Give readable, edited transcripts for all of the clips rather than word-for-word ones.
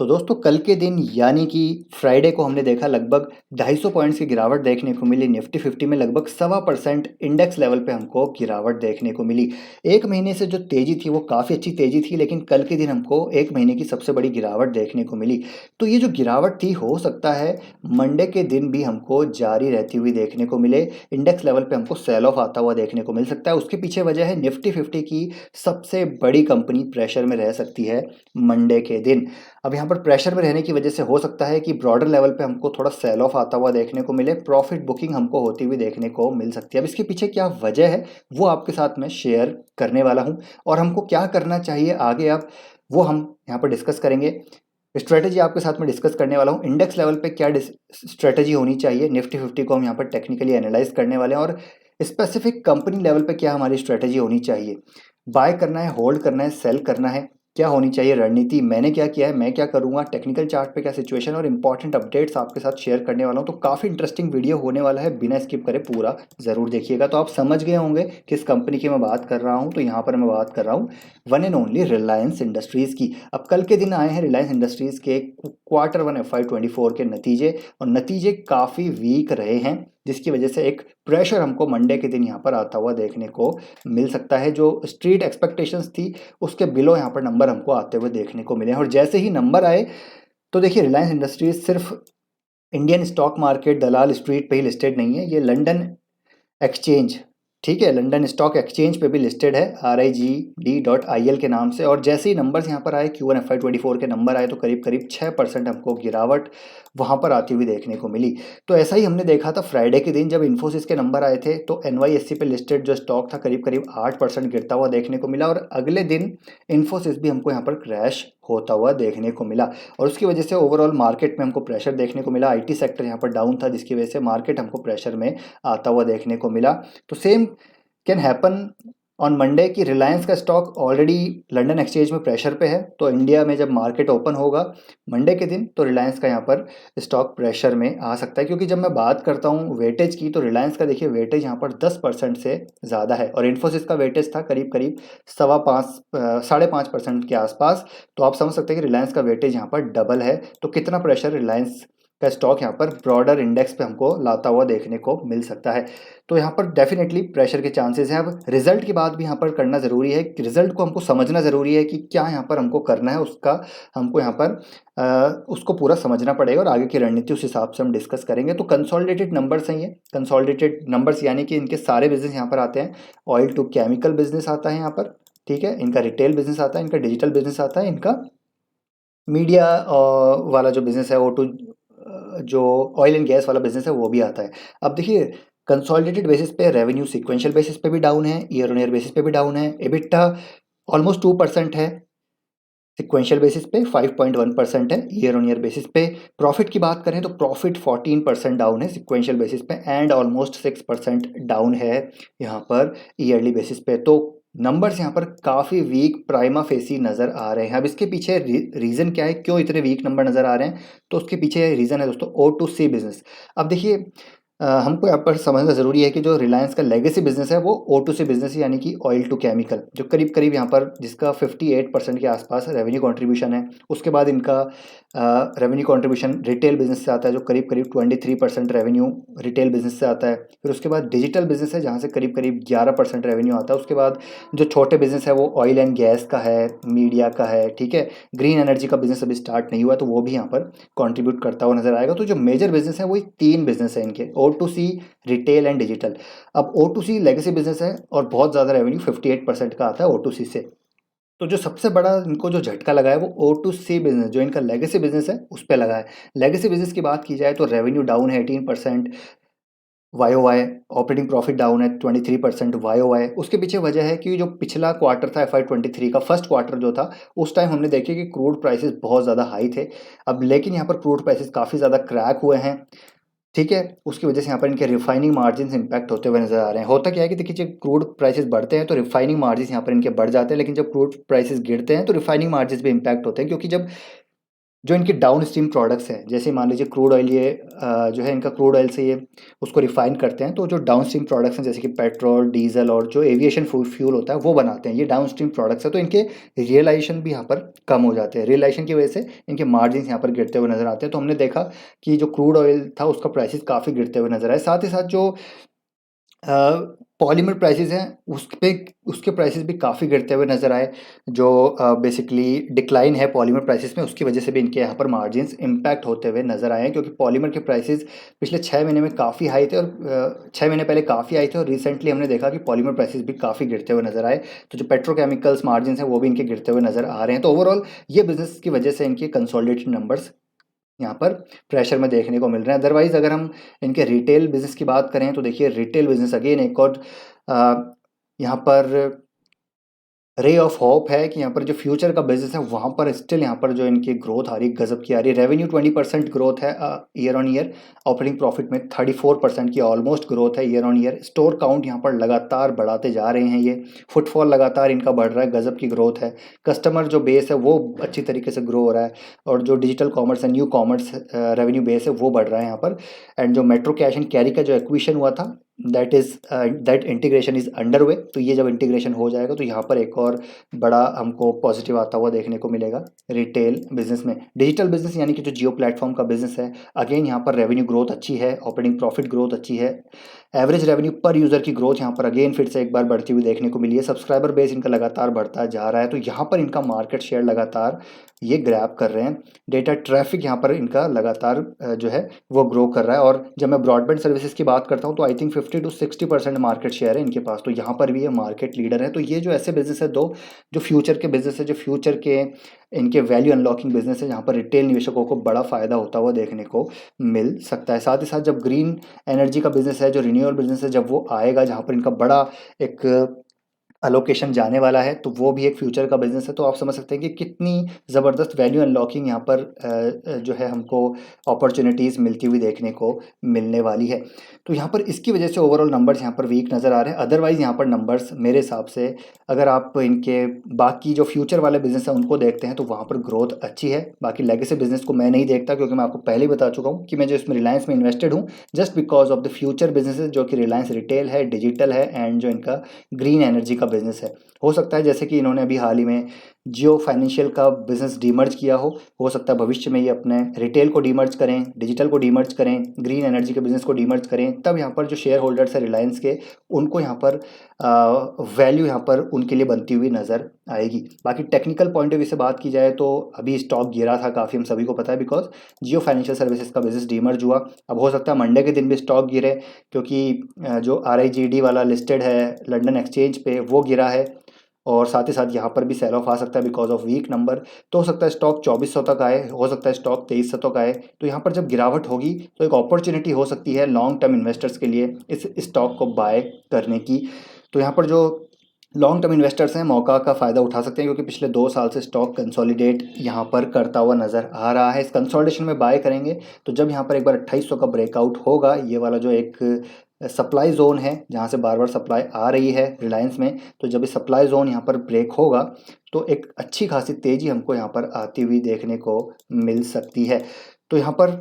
तो दोस्तों कल के दिन यानी कि फ्राइडे को हमने देखा लगभग 250 पॉइंट्स की गिरावट देखने को मिली। निफ्टी 50 में लगभग 1.25% इंडेक्स लेवल पे हमको गिरावट देखने को मिली। एक महीने से जो तेजी थी वो काफ़ी अच्छी तेजी थी, लेकिन कल के दिन हमको एक महीने की सबसे बड़ी गिरावट देखने को मिली। तो ये जो गिरावट थी हो सकता है मंडे के दिन भी हमको जारी रहती हुई देखने को मिले। इंडेक्स लेवल पे हमको सेल ऑफ आता हुआ देखने को मिल सकता है। उसके पीछे वजह है निफ्टी 50 की सबसे बड़ी कंपनी प्रेशर में रह सकती है मंडे के दिन। अब यहाँ पर प्रेशर में रहने की वजह से हो सकता है कि ब्रॉडर लेवल पे हमको थोड़ा सेल ऑफ आता हुआ देखने को मिले, प्रॉफिट बुकिंग हमको होती हुई देखने को मिल सकती है। अब इसके पीछे क्या वजह है वो आपके साथ मैं शेयर करने वाला हूँ, और हमको क्या करना चाहिए आगे अब वो हम यहाँ पर डिस्कस करेंगे। स्ट्रेटेजी आपके साथ में डिस्कस करने वाला हूँ। इंडेक्स लेवल पे क्या स्ट्रेटेजी होनी चाहिए, निफ्टी 50 को हम यहाँ पर टेक्निकली एनालाइज करने वाले हैं, और स्पेसिफिक कंपनी लेवल पे क्या हमारी स्ट्रेटेजी होनी चाहिए। बाय करना है, होल्ड करना है, सेल करना है, क्या होनी चाहिए रणनीति, मैंने क्या किया है, मैं क्या करूंगा, टेक्निकल चार्ट पे क्या सिचुएशन, और इंपॉर्टेंट अपडेट्स आपके साथ शेयर करने वाला हूं। तो काफ़ी इंटरेस्टिंग वीडियो होने वाला है, बिना स्किप करे पूरा ज़रूर देखिएगा। तो आप समझ गए होंगे किस कंपनी की मैं बात कर रहा हूं। तो यहाँ पर मैं बात कर रहा हूँ one and only Reliance industries की। अब कल के दिन आए हैं रिलायंस इंडस्ट्रीज़ के Q1 FY24 के नतीजे, और नतीजे काफ़ी वीक रहे हैं, जिसकी वजह से एक प्रेशर हमको मंडे के दिन यहाँ पर आता हुआ देखने को मिल सकता है। जो स्ट्रीट एक्सपेक्टेशंस थी उसके बिलो यहाँ पर नंबर हमको आते हुए देखने को मिले हैं। और जैसे ही नंबर आए तो देखिए, रिलायंस इंडस्ट्रीज सिर्फ इंडियन स्टॉक मार्केट दलाल स्ट्रीट पे ही लिस्टेड नहीं है, ये लंदन एक्सचेंज, ठीक है, लंदन स्टॉक एक्सचेंज पे भी लिस्टेड है RIGD.IL के नाम से। और जैसे ही नंबर्स यहाँ पर आए, Q1 FY24 के नंबर आए, तो करीब करीब 6% हमको गिरावट वहाँ पर आती हुई देखने को मिली। तो ऐसा ही हमने देखा था फ्राइडे के दिन जब इन्फोसिस के नंबर आए थे, तो NYSE पे लिस्टेड जो स्टॉक था करीब करीब 8% गिरता हुआ देखने को मिला, और अगले दिन इन्फोसिस भी हमको यहाँ पर क्रैश होता हुआ देखने को मिला। और उसकी वजह से ओवरऑल मार्केट में हमको प्रेशर देखने को मिला। IT सेक्टर यहाँ पर डाउन था, जिसकी वजह से मार्केट हमको प्रेशर में आता हुआ देखने को मिला। तो same can happen on Monday कि रिलायंस का स्टॉक ऑलरेडी लंदन एक्सचेंज में प्रेशर पे है, तो इंडिया में जब मार्केट ओपन होगा मंडे के दिन, तो रिलायंस का यहाँ पर स्टॉक प्रेशर में आ सकता है। क्योंकि जब मैं बात करता हूँ वेटेज की, तो रिलायंस का देखिए वेटेज यहाँ पर 10% से ज़्यादा है, और इन्फोसिस का वेटेज था करीब करीब 5.5% के आसपास। तो आप समझ सकते हैं कि रिलायंस का वेटेज यहाँ पर डबल है। तो कितना प्रेशर रिलायंस का स्टॉक यहाँ पर ब्रॉडर इंडेक्स पे हमको लाता हुआ देखने को मिल सकता है। तो यहाँ पर डेफिनेटली प्रेशर के चांसेस हैं। अब रिजल्ट की बात भी यहाँ पर करना ज़रूरी है, कि रिजल्ट को हमको समझना ज़रूरी है कि क्या यहाँ पर हमको करना है, उसका हमको यहाँ पर उसको पूरा समझना पड़ेगा, और आगे की रणनीति उस हिसाब से हम डिस्कस करेंगे। तो कंसोलिडेटेड नंबर्स हैं ये, कंसोलिडेटेड नंबर्स यानी कि इनके सारे बिजनेस यहाँ पर आते हैं। ऑयल टू केमिकल बिजनेस आता है यहाँ पर, ठीक है, इनका रिटेल बिजनेस आता है, इनका डिजिटल बिजनेस आता है, इनका मीडिया वाला जो बिजनेस है, O2 जो ऑयल एंड गैस वाला बिजनेस है वो भी आता है। अब देखिए, कंसोलिडेटेड बेसिस पे रेवेन्यू सिक्वेंशियल बेसिस पे भी डाउन है, ईयर ऑन ईयर बेसिस पे भी डाउन है। EBITDA ऑलमोस्ट 2% है, सिक्वेंशियल बेसिस पे 5.1% है, ईयर ऑन ईयर बेसिस पे। प्रॉफिट की बात करें तो प्रॉफिट 14% डाउन है सिक्वेंशियल बेसिस पे, एंड ऑलमोस्ट 6% डाउन है यहाँ पर ईयरली बेसिस पे। तो नंबर्स यहाँ पर काफ़ी वीक प्राइमा फेसी नज़र आ रहे हैं। अब इसके पीछे रीज़न क्या है, क्यों इतने वीक नंबर नज़र आ रहे हैं, तो उसके पीछे रीज़न है दोस्तों O2C बिजनेस। अब देखिए, हमको यहाँ पर समझना ज़रूरी है कि जो रिलायंस का लेगेसी बिजनेस है वो O2C बिजनेस है, यानी कि ऑयल टू केमिकल, जो करीब करीब यहाँ पर जिसका 58% के आसपास रेवेन्यू कंट्रीब्यूशन है। उसके बाद इनका रेवेन्यू कंट्रीब्यूशन रिटेल बिजनेस से आता है, जो करीब करीब 23% रेवेन्यू रिटेल बिजनेस से आता है। फिर उसके बाद डिजिटल बिजनेस है, जहाँ से करीब करीब 11% रेवेन्यू आता है। उसके बाद जो छोटे बिजनेस है वो ऑयल एंड गैस का है, मीडिया का है, ठीक है, ग्रीन एनर्जी का बिजनेस अभी स्टार्ट नहीं हुआ, तो वो भी यहाँ पर कॉन्ट्रीब्यूट करता हुआ नजर आएगा। तो जो मेजर बिजनेस है वही 3 बिजनेस है इनके, O2C, रिटेल एंड डिजिटल। अब O2C लेगेसी बिजनेस है, और बहुत ज़्यादा रेवेन्यू 58% का आता है O2C से। तो जो सबसे बड़ा इनको जो झटका लगा है वो O2C बिजनेस, जो इनका लेगेसी बिजनेस है उस पे लगा है। लेगेसी बिजनेस की बात की जाए तो रेवेन्यू डाउन है 18% YOY, ऑपरेटिंग प्रॉफिट डाउन है 23% YOY। उसके पीछे वजह है कि जो पिछला क्वार्टर था FY23 का फर्स्ट क्वार्टर जो था, उस टाइम हमने देखे कि क्रूड प्राइसेस बहुत ज़्यादा हाई थे। अब लेकिन यहाँ पर क्रूड प्राइसेस काफ़ी ज़्यादा क्रैक हुए हैं, ठीक है। उसकी वजह से यहाँ पर इनके रिफाइनिंग मार्जिन इम्पैक्ट होते हुए नजर आ रहे हैं। होता क्या है कि देखिए, जब क्रूड प्राइसेस बढ़ते हैं तो रिफाइनिंग मार्जिन यहाँ पर इनके बढ़ जाते हैं, लेकिन जब क्रूड प्राइसेस गिरते हैं तो रिफाइनिंग मार्जिन भी इम्पैक्ट होते हैं। क्योंकि जब जो इनके डाउन स्ट्रीम प्रोडक्ट्स हैं, जैसे मान लीजिए क्रूड ऑयल, ये जो है इनका क्रूड ऑयल से ये उसको रिफाइन करते हैं, तो जो डाउन स्ट्रीम प्रोडक्ट्स हैं जैसे कि पेट्रोल, डीजल और जो एविएशन फ्यूल होता है वो बनाते हैं, ये डाउन स्ट्रीम प्रोडक्ट्स है। तो इनके रियलाइजेशन भी यहाँ पर कम हो जाते हैं, रियलाइजेशन की वजह से इनके मार्जिन यहाँ पर गिरते हुए नजर आते हैं। तो हमने देखा कि जो क्रूड ऑयल था उसका प्राइसेस काफ़ी गिरते हुए नजर आए। साथ ही साथ जो पॉलीमर प्राइसेस हैं उसके प्राइसेस भी काफ़ी गिरते हुए नज़र आए। जो बेसिकली डिक्लाइन है पॉलीमर प्राइसेस में, उसकी वजह से भी इनके यहाँ पर मार्जिन्स इम्पैक्ट होते हुए नज़र आए हैं, क्योंकि पॉलीमर के प्राइसेस पिछले 6 महीने में काफ़ी हाई थे, और 6 महीने पहले काफ़ी हाई थे, और रिसेंटली हमने देखा कि पॉलीमर प्राइसेस भी काफ़ी गिरते हुए नज़र आए। तो जो पेट्रोकेमिकल्स मार्जिन हैं वो भी इनके गिरते हुए नज़र आ रहे हैं। तो ओवरऑल ये बिजनेस की वजह से इनके कंसोलिडेटेड नंबर्स यहाँ पर प्रेशर में देखने को मिल रहे हैं। अदरवाइज अगर हम इनके रिटेल बिजनेस की बात करें तो देखिए, रिटेल बिजनेस अगेन एक और यहाँ पर रे ऑफ होप है कि यहाँ पर जो फ्यूचर का बिजनेस है वहाँ पर स्टिल यहाँ पर जो इनकी ग्रोथ आ रही है, गजब की आ रही है। रेवेन्यू 20% ग्रोथ है year on year, operating profit में 34% की ऑलमोस्ट ग्रोथ है year on year. Store count यहाँ पर लगातार बढ़ाते जा रहे हैं, ये फुटफॉल लगातार इनका बढ़ रहा है, गजब की ग्रोथ है। कस्टमर जो बेस है वो अच्छी तरीके से ग्रो हो रहा है, और जो डिजिटल कॉमर्स है, न्यू कॉमर्स रेवेन्यू बेस है वो बढ़ रहा है यहाँ पर। एंड जो मेट्रो कैश एंड कैरी का जो एक्विजिशन हुआ था, that integration is under way. तो ये जब इंटीग्रेशन हो जाएगा तो यहाँ पर एक और बड़ा हमको पॉजिटिव आता हुआ देखने को मिलेगा रिटेल बिजनेस में। डिजिटल बिजनेस यानी कि जो जियो प्लेटफॉर्म का बिजनेस है, अगेन यहाँ पर रेवेन्यू ग्रोथ अच्छी है, ऑपरेटिंग प्रॉफिट ग्रोथ अच्छी है, एवरेज रेवेन्यू पर यूज़र की ग्रोथ यहाँ पर अगेन फिर से एक बार बढ़ती हुई देखने को मिली है। सब्सक्राइबर बेस इनका लगातार बढ़ता जा रहा है, तो यहाँ पर इनका मार्केट शेयर लगातार ये ग्रैब कर रहे हैं। डेटा ट्रैफिक यहाँ पर इनका लगातार जो है वो ग्रो कर रहा है। और जब मैं ब्रॉडबैंड सर्विसेज की बात करता हूँ तो I think 50 to 60% market share है इनके पास, तो यहाँ पर भी ये मार्केट लीडर है। तो ये जो ऐसे बिजनेस है दो, जो फ्यूचर के बिजनेस है, जो फ्यूचर के इनके वैल्यू अनलॉकिंग बिजनेस है, जहाँ पर रिटेल निवेशकों को बड़ा फायदा होता हुआ देखने को मिल सकता है। साथ ही साथ जब ग्रीन एनर्जी का बिजनेस है, जो रिन्यूएबल बिजनेस है, जब वो आएगा जहाँ पर इनका बड़ा एक अलोकेशन जाने वाला है, तो वो भी एक फ्यूचर का बिजनेस है। तो आप समझ सकते हैं कि कितनी ज़बरदस्त वैल्यू अनलॉकिंग यहाँ पर जो है हमको अपॉर्चुनिटीज़ मिलती हुई देखने को मिलने वाली है। तो यहाँ पर इसकी वजह से ओवरऑल नंबर्स यहाँ पर वीक नज़र आ रहे हैं। अदरवाइज़ यहाँ पर नंबर्स मेरे हिसाब से, अगर आप इनके बाकी जो फ्यूचर वाले बिजनेस हैं उनको देखते हैं तो वहाँ पर ग्रोथ अच्छी है। बाकी लेगेसी बिजनेस को मैं नहीं देखता, क्योंकि मैं आपको पहले ही बता चुका हूँ कि मैं जो इसमें रिलायंस में इन्वेस्टेड हूँ just because of the future businesses, जो कि रिलायंस रिटेल है, डिजिटल है, एंड जो इनका ग्रीन एनर्जी का बिजनेस है। हो सकता है जैसे कि इन्होंने अभी हाल ही में जियो फाइनेंशियल का बिजनेस डीमर्ज किया हो सकता है भविष्य में ये अपने रिटेल को डीमर्ज करें, डिजिटल को डीमर्ज करें, ग्रीन एनर्जी के बिजनेस को डीमर्ज करें, तब यहाँ पर जो शेयर होल्डर्स है रिलायंस के, उनको यहाँ पर वैल्यू यहाँ पर उनके लिए बनती हुई नज़र आएगी। बाकी टेक्निकल पॉइंट ऑफ व्यू से बात की जाए तो अभी स्टॉक गिरा था काफ़ी, हम सभी को पता है, बिकॉज जियो फाइनेंशियल सर्विसेज का बिजनेस डीमर्ज हुआ। अब हो सकता है मंडे के दिन भी स्टॉक गिरे, क्योंकि जो RIGD वाला लिस्टेड है लंदन एक्सचेंज पे वो गिरा है, और साथ ही साथ यहाँ पर भी सेल ऑफ आ सकता है बिकॉज ऑफ वीक नंबर। तो हो सकता है स्टॉक 2400 तक आए, हो सकता है स्टॉक 2300 तक आए। तो यहाँ पर जब गिरावट होगी तो एक अपॉर्चुनिटी हो सकती है लॉन्ग टर्म इन्वेस्टर्स के लिए इस स्टॉक को बाय करने की। तो यहाँ पर जो लॉन्ग टर्म इन्वेस्टर्स हैं मौका का फ़ायदा उठा सकते हैं, क्योंकि पिछले 2 साल से स्टॉक कंसोलिडेट यहाँ पर करता हुआ नज़र आ रहा है। इस कंसोलिडेशन में बाय करेंगे तो जब यहाँ पर एक बार 2800 का ब्रेकआउट होगा, ये वाला जो एक सप्लाई जोन है जहाँ से बार बार सप्लाई आ रही है रिलायंस में, तो जब इस सप्लाई जोन यहाँ पर ब्रेक होगा तो एक अच्छी खासी तेज़ी हमको यहाँ पर आती हुई देखने को मिल सकती है। तो यहाँ पर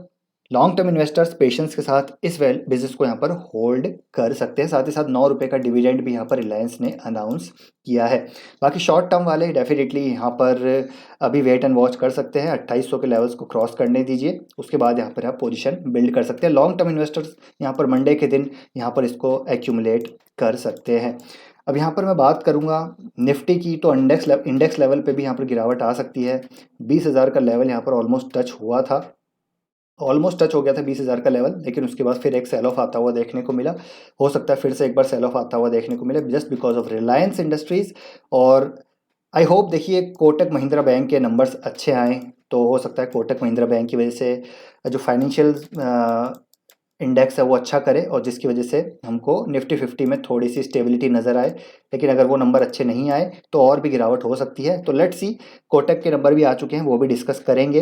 लॉन्ग टर्म इन्वेस्टर्स पेशेंस के साथ इस बिजनेस को यहाँ पर होल्ड कर सकते हैं। साथ ही साथ 9 रुपये का डिविडेंड भी यहाँ पर रिलायंस ने अनाउंस किया है। बाकी शॉर्ट टर्म वाले डेफिनेटली यहाँ पर अभी वेट एंड वॉच कर सकते हैं, 2800 के लेवल्स को क्रॉस करने दीजिए, उसके बाद यहाँ पर आप पोजीशन बिल्ड कर सकते हैं। लॉन्ग टर्म इन्वेस्टर्स यहाँ पर मंडे के दिन यहाँ पर इसको एक्यूमुलेट कर सकते हैं। अब यहाँ पर मैं बात करूँगा निफ्टी की, तो इंडेक्स लेवल पे भी यहाँ पर गिरावट आ सकती है। 20,000 का लेवल यहाँ पर ऑलमोस्ट टच हो गया था 20,000 का लेवल, लेकिन उसके बाद फिर एक सेल ऑफ आता हुआ देखने को मिला। हो सकता है फिर से एक बार सेल ऑफ आता हुआ देखने को मिले just because of Reliance industries. और आई होप देखिए कोटक महिंद्रा बैंक के नंबर्स अच्छे आए, तो हो सकता है कोटक महिंद्रा बैंक की वजह से जो फाइनेंशियल इंडेक्स है वो अच्छा करे, और जिसकी वजह से हमको निफ्टी 50 में थोड़ी सी स्टेबिलिटी नज़र आए। लेकिन अगर वो नंबर अच्छे नहीं आए तो और भी गिरावट हो सकती है। तो लेट्स सी, कोटक के नंबर भी आ चुके हैं, वो भी डिस्कस करेंगे,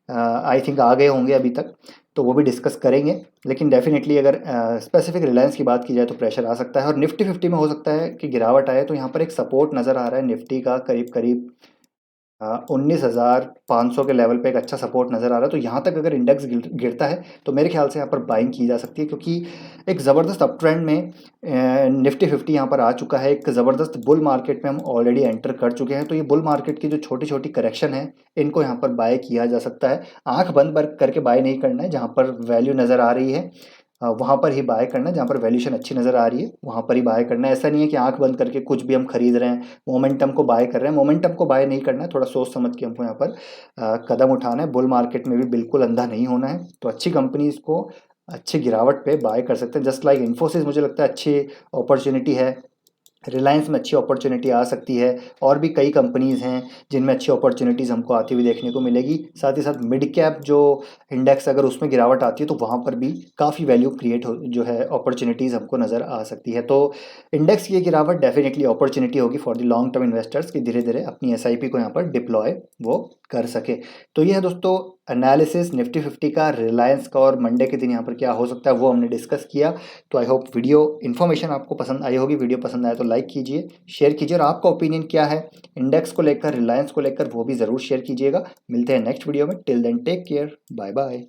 आई थिंक आ गए होंगे अभी तक, तो वो भी डिस्कस करेंगे। लेकिन डेफिनेटली अगर स्पेसिफिक रिलायंस की बात की जाए तो प्रेशर आ सकता है, और निफ्टी 50 में हो सकता है कि गिरावट आए। तो यहाँ पर एक सपोर्ट नज़र आ रहा है निफ्टी का करीब करीब 19,500 के लेवल पे एक अच्छा सपोर्ट नज़र आ रहा है। तो यहाँ तक अगर इंडेक्स गिरता है तो मेरे ख्याल से यहाँ पर बाइंग की जा सकती है, क्योंकि एक ज़बरदस्त अप ट्रेंड में निफ्टी 50 यहाँ पर आ चुका है। एक ज़बरदस्त बुल मार्केट में हम ऑलरेडी एंटर कर चुके हैं। तो ये बुल मार्केट की जो छोटी छोटी करेक्शन है, इनको यहाँ पर बाय किया जा सकता है। आंख बंद करके बाय नहीं करना है। जहाँ पर वैल्यू नज़र आ रही है वहाँ पर ही बाय करना है। जहाँ पर वैल्यूएशन अच्छी नज़र आ रही है वहाँ पर ही बाय करना है। ऐसा नहीं है कि आंख बंद करके कुछ भी हम खरीद रहे हैं, मोमेंटम को बाय कर रहे हैं। मोमेंटम को बाय नहीं करना है, थोड़ा सोच समझ के हमको यहाँ पर कदम उठाना है। बुल मार्केट में भी बिल्कुल अंधा नहीं होना है। तो अच्छी कंपनीज को अच्छी गिरावट पे बाय कर सकते हैं। जस्ट लाइक इन्फोसिस मुझे लगता है अच्छी अपॉर्चुनिटी है। रिलायंस में अच्छी अपॉर्चुनिटी आ सकती है। और भी कई कंपनीज़ हैं जिनमें अच्छी अपॉर्चुनिटीज़ हमको आती हुई देखने को मिलेगी। साथ ही साथ मिड कैप जो इंडेक्स, अगर उसमें गिरावट आती है तो वहाँ पर भी काफ़ी वैल्यू क्रिएट हो, जो है अपॉर्चुनिटीज़ हमको नज़र आ सकती है। तो इंडेक्स की ये गिरावट डेफिनेटली अपॉर्चुनिटी होगी for the long term investors की धीरे धीरे अपनी एसआईपी को यहाँ पर डिप्लॉय वो कर सके। तो ये है दोस्तों एनालिसिस निफ्टी 50 का, रिलायंस का, और मंडे के दिन यहाँ पर क्या हो सकता है वो हमने डिस्कस किया। तो आई होप वीडियो इन्फॉर्मेशन आपको पसंद आई होगी। वीडियो पसंद आए तो लाइक कीजिए, शेयर कीजिए, और आपका ओपिनियन क्या है इंडेक्स को लेकर, रिलायंस को लेकर, वो भी ज़रूर शेयर कीजिएगा। मिलते हैं नेक्स्ट वीडियो में। Till then take care, bye bye.